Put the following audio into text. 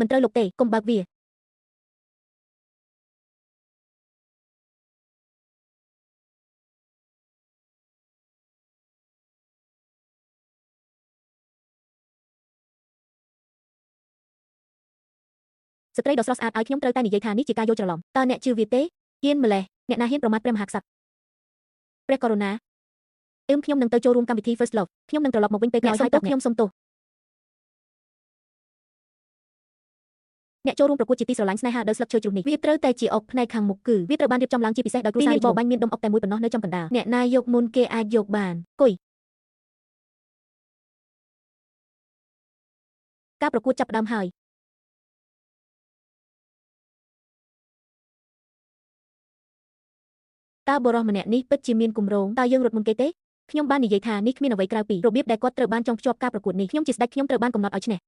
មិនត្រូវលោកទេកុំបើកវាស្ត្រីដ៏ស្រស់ស្អាតឲ្យខ្ញុំត្រូវតែនិយាយថានេះជាការយល់ច្រឡំតើអ្នកជឿវាទេហ៊ានម្លេះអ្នកណាហ៊ានប្រមាថព្រះមហាក្សត្រព្រះករុណាខ្ញុំនឹងទៅចូលរួមកម្មវិធី First Love ខ្ញុំនឹងត្រឡប់មកវិញពេលក្រោយហើយខ្ញុំសុំទោសអ្នកចូលរួមប្រកួតជាទីស្រឡាញ់ស្នេហាដោយស្លឹកឈើជ្រុះនេះវាត្រូវតែជាអុកផ្នែកខាងមុខគឺវាត្រូវបានរៀបចំឡើងជាពិសេសដោយគ្រូសារីបបាញ់មានដុំអុកតែមួយប៉ុណ្ណោះនៅចំកណ្ដាលអ្នកណាយកមុនគេអាចយកបានគុយការប្រកួតចាប់ផ្ដើមហើយតើបុរសម្នាក់នេះពិតជាមានគម្រោងតើយើងរត់មុនគេទេខ្ញុំបាននិយាយថានេះគ្មានអ្វីក្រៅពីរបៀបដែលគាត់ត្រូវបានចងភ្ជាប់ការប្រកួតនេះខ្ញុំជាស្ដេចខ្ញុំត្រូវបានកំណត់ឲ្យឈ្នះ